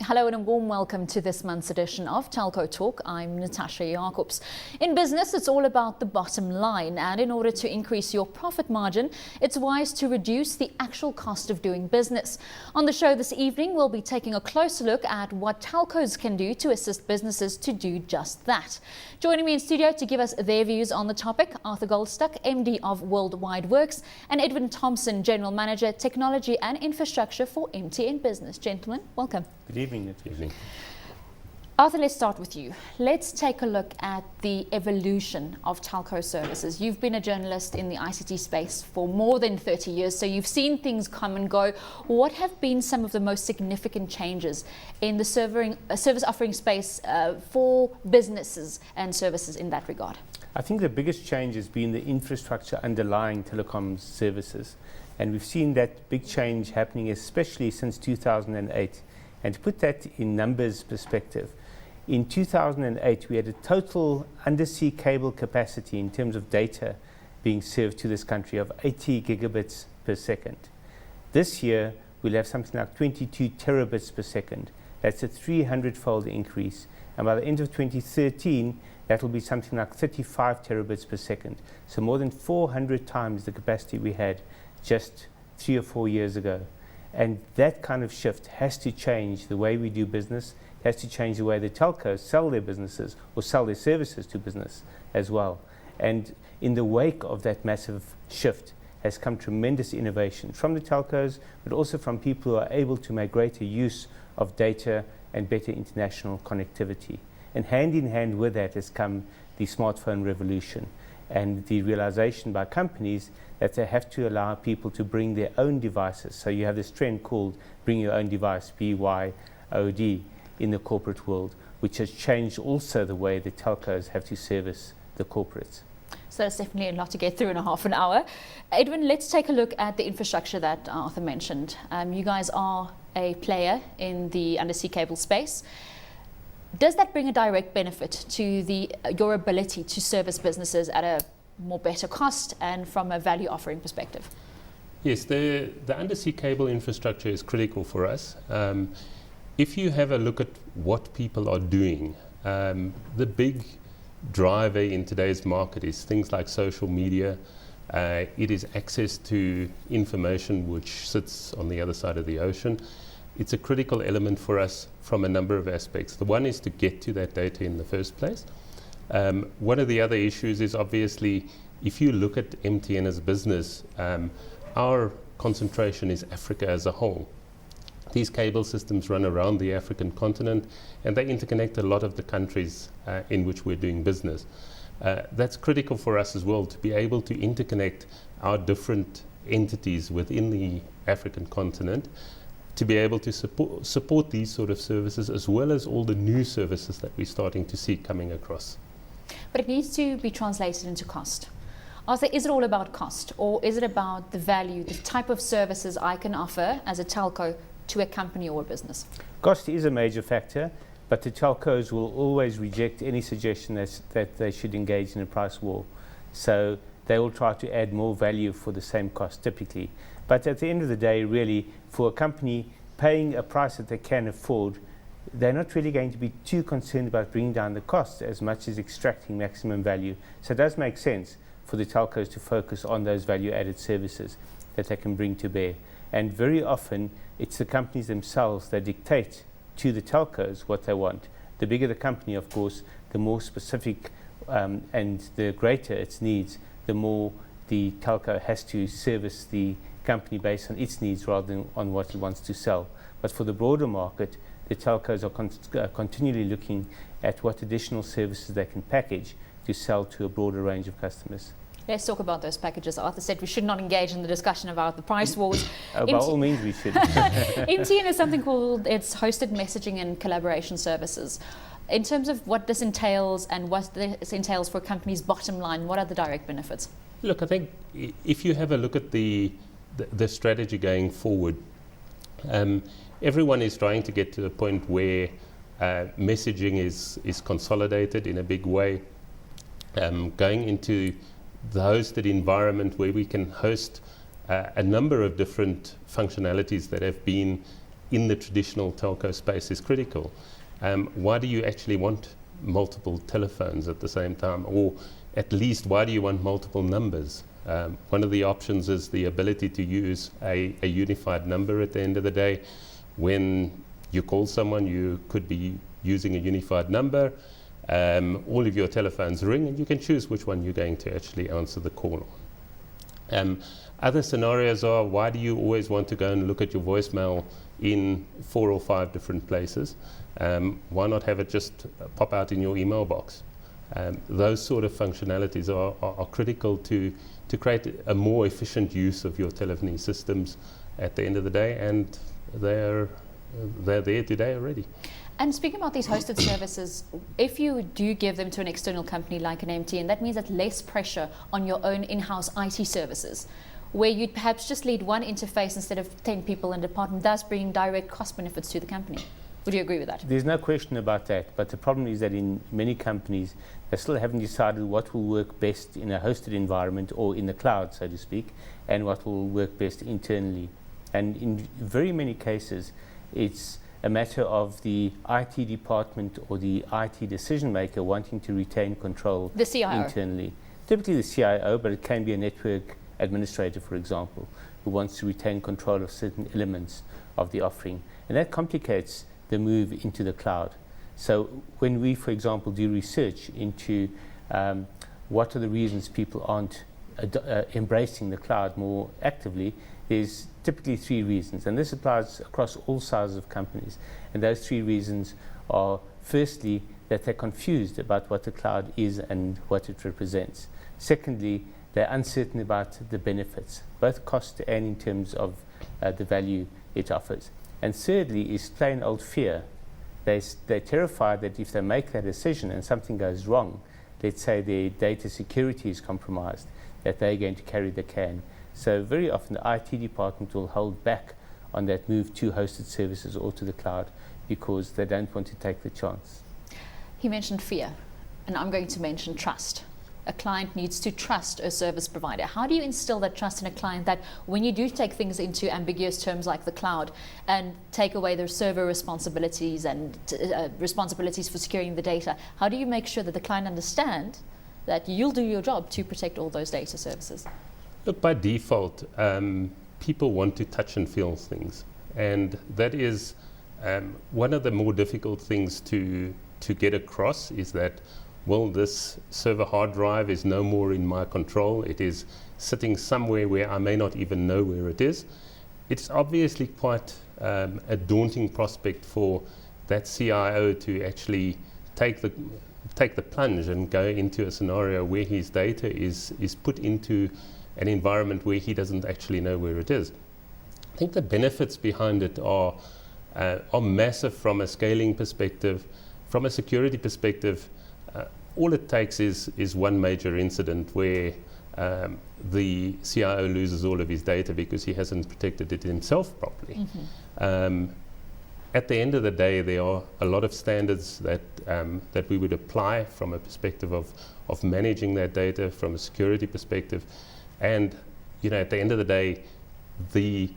Hello and a warm welcome to this month's edition of Telco Talk. I'm Natascha Jacobsz. In business, it's all about the bottom line, and in order to increase your profit margin, it's wise to reduce the actual cost of doing business. On the show this evening, we'll be taking a closer look at what telcos can do to assist businesses to do just that. Joining me in studio to give us their views on the topic, Arthur Goldstuck, MD of World Wide Worx, and Edwin Thompson, General Manager, Technology and Infrastructure for MTN Business. Gentlemen, welcome. Good evening. Good evening. Arthur, let's start with you. Let's take a look at the evolution of telco services. You've been a journalist in the ICT space for more than 30 years, so you've seen things come and go. What have been some of the most significant changes in the service offering space for businesses and services in that regard? I think the biggest change has been the infrastructure underlying telecom services. And we've seen that big change happening especially since 2008. And to put that in numbers perspective, in 2008 we had a total undersea cable capacity in terms of data being served to this country of 80 gigabits per second. This year we'll have something like 22 terabits per second. That's a 300-fold increase. And by the end of 2013, that will be something like 35 terabits per second. So more than 400 times the capacity we had just 3 or 4 years ago. And that kind of shift has to change the way we do business, has to change the way the telcos sell their businesses or sell their services to business as well. And in the wake of that massive shift has come tremendous innovation from the telcos, but also from people who are able to make greater use of data and better international connectivity. And hand in hand with that has come the smartphone revolution and the realization by companies that they have to allow people to bring their own devices. So you have this trend called bring your own device, BYOD, in the corporate world, which has changed also the way the telcos have to service the corporates. So that's definitely a lot to get through in a half an hour. Edwin, let's take a look at the infrastructure that Arthur mentioned. You guys are a player in the undersea cable space. Does that bring a direct benefit to your ability to service businesses at a more better cost and from a value offering perspective? Yes, the undersea cable infrastructure is critical for us. If you have a look at what people are doing, the big driver in today's market is things like social media. It is access to information which sits on the other side of the ocean. It's a critical element for us from a number of aspects. The one is to get to that data in the first place. One of the other issues is obviously, if you look at MTN as a business, our concentration is Africa as a whole. These cable systems run around the African continent and they interconnect a lot of the countries in which we're doing business. That's critical for us as well, to be able to interconnect our different entities within the African continent, to be able to support these sort of services as well as all the new services that we're starting to see coming across. But it needs to be translated into cost. Arthur, is it all about cost, or is it about the value, the type of services I can offer as a telco to a company or a business? Cost is a major factor, but the telcos will always reject any suggestion that they should engage in a price war. So they will try to add more value for the same cost typically. But at the end of the day, really, for a company paying a price that they can afford, they're not really going to be too concerned about bringing down the costs as much as extracting maximum value. So it does make sense for the telcos to focus on those value-added services that they can bring to bear. And very often, it's the companies themselves that dictate to the telcos what they want. The bigger the company, of course, the more specific and the greater its needs, the more the telco has to service the company based on its needs rather than on what it wants to sell. But for the broader market, the telcos are continually looking at what additional services they can package to sell to a broader range of customers. Let's talk about those packages. Arthur said we should not engage in the discussion about the price wars. By all means we should. MTN is something called its hosted messaging and collaboration services. In terms of what this entails and what this entails for a company's bottom line, what are the direct benefits? Look, I think if you have a look at the strategy going forward, everyone is trying to get to the point where messaging is consolidated in a big way, going into the hosted environment where we can host a number of different functionalities that have been in the traditional telco space is critical. Why do you actually want multiple telephones at the same time? Or at least, why do you want multiple numbers? One of the options is the ability to use a unified number at the end of the day. When you call someone, you could be using a unified number. All of your telephones ring, and you can choose which one you're going to actually answer the call on. Other scenarios are, why do you always want to go and look at your voicemail in 4 or 5 different places? Why not have it just pop out in your email box? Those sort of functionalities are critical to create a more efficient use of your telephony systems at the end of the day, and they're there today already. And speaking about these hosted services, if you do give them to an external company like an MTN, that means that less pressure on your own in-house IT services, where you'd perhaps just lead one interface instead of 10 people in a department, thus bringing direct cost benefits to the company. Would you agree with that? There's no question about that, but the problem is that in many companies, they still haven't decided what will work best in a hosted environment or in the cloud, so to speak, and what will work best internally. And in very many cases, it's a matter of the IT department or the IT decision maker wanting to retain control The CIO. internally. Typically the CIO, but it can be a network administrator, for example, who wants to retain control of certain elements of the offering. And that complicates the move into the cloud. So when we, for example, do research into what are the reasons people aren't embracing the cloud more actively, there's typically 3 reasons, and this applies across all sizes of companies. And those 3 reasons are, firstly, that they're confused about what the cloud is and what it represents. Secondly, they're uncertain about the benefits, both cost and in terms of the value it offers. And thirdly is plain old fear. They're terrified that if they make that decision and something goes wrong, let's say their data security is compromised, that they're going to carry the can. So very often the IT department will hold back on that move to hosted services or to the cloud because they don't want to take the chance. He mentioned fear, and I'm going to mention trust. A client needs to trust a service provider. How do you instill that trust in a client that when you do take things into ambiguous terms like the cloud and take away their server responsibilities and responsibilities for securing the data, how do you make sure that the client understands that you'll do your job to protect all those data services? Look, by default, people want to touch and feel things, and that is one of the more difficult things to get across is that, well, this server hard drive is no more in my control. It is sitting somewhere where I may not even know where it is. It's obviously quite a daunting prospect for that CIO to actually take the plunge and go into a scenario where his data is put into an environment where he doesn't actually know where it is. I think the benefits behind it are massive from a scaling perspective. From a security perspective, all it takes is one major incident where the CIO loses all of his data because he hasn't protected it himself properly. Mm-hmm. At the end of the day, there are a lot of standards that we would apply from a perspective of managing that data from a security perspective. And at the end of the day, the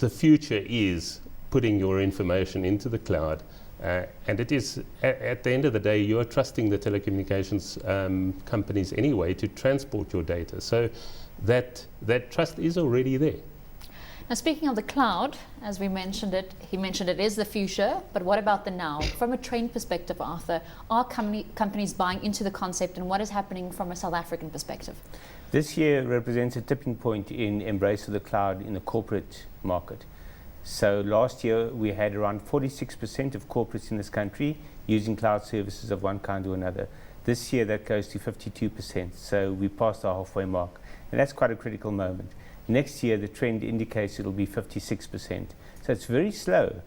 future is putting your information into the cloud, and it is at the end of the day you're trusting the telecommunications companies anyway to transport your data. So that trust is already there. Now, speaking of the cloud, as he mentioned it is the future, but what about the now? From a trend perspective, Arthur, are companies buying into the concept, and what is happening from a South African perspective? This year represents a tipping point in embrace of the cloud in the corporate market. So last year we had around 46% of corporates in this country using cloud services of one kind or another. This year that goes to 52%, so we passed our halfway mark, and that's quite a critical moment. Next year the trend indicates it'll be 56%. So it's very slow,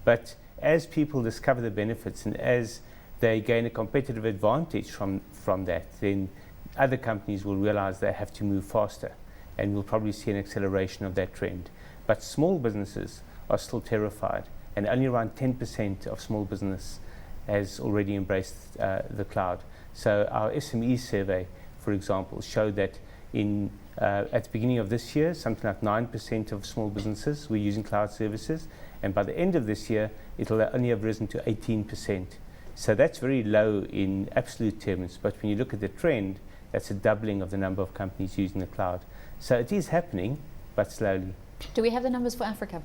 but as people discover the benefits and as they gain a competitive advantage from that, then other companies will realize they have to move faster, and we'll probably see an acceleration of that trend. But small businesses are still terrified, and only around 10% of small business has already embraced the cloud. So our SME survey, for example, showed that in At the beginning of this year, something like 9% of small businesses were using cloud services, and by the end of this year, it'll only have risen to 18%. So that's very low in absolute terms, but when you look at the trend, that's a doubling of the number of companies using the cloud. So it is happening, but slowly. Do we have the numbers for Africa?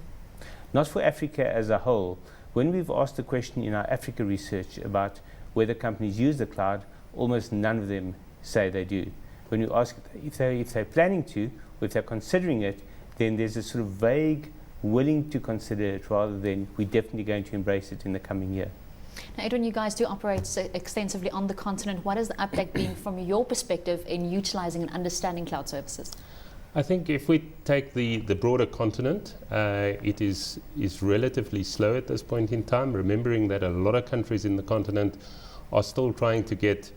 Not for Africa as a whole. When we've asked the question in our Africa research about whether companies use the cloud, almost none of them say they do. When you ask if they're planning to, or if they're considering it, then there's a sort of vague willing to consider it rather than we're definitely going to embrace it in the coming year. Now, Edwin, you guys do operate extensively on the continent. What has the uptake been from your perspective in utilizing and understanding cloud services? I think if we take the broader continent, it is relatively slow at this point in time, remembering that a lot of countries in the continent are still trying to get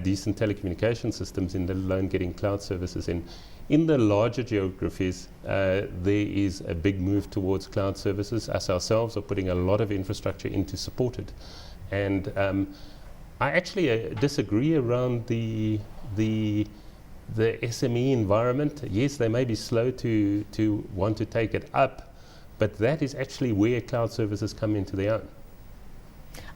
decent telecommunication systems in, let alone getting cloud services in. In the larger geographies, there is a big move towards cloud services. Us ourselves are putting a lot of infrastructure in to support it. And I actually disagree around the SME environment. Yes, they may be slow to want to take it up, but that is actually where cloud services come into their own.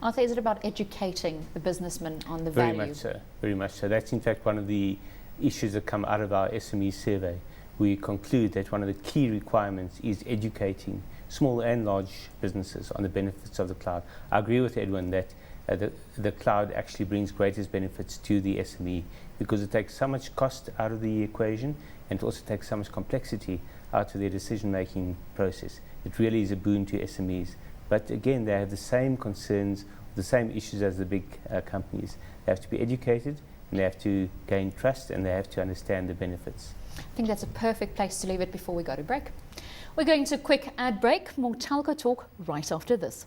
Arthur, is it about educating the businessman on the Very value? much so, very much so. That's in fact one of the issues that come out of our SME survey. We conclude that one of the key requirements is educating small and large businesses on the benefits of the cloud. I agree with Edwin that the cloud actually brings greatest benefits to the SME because it takes so much cost out of the equation and it also takes so much complexity out of their decision-making process. It really is a boon to SMEs. But again, they have the same concerns, the same issues as the big companies. They have to be educated, and they have to gain trust, and they have to understand the benefits. I think that's a perfect place to leave it before we go to break. We're going to a quick ad break. More Telco Talk right after this.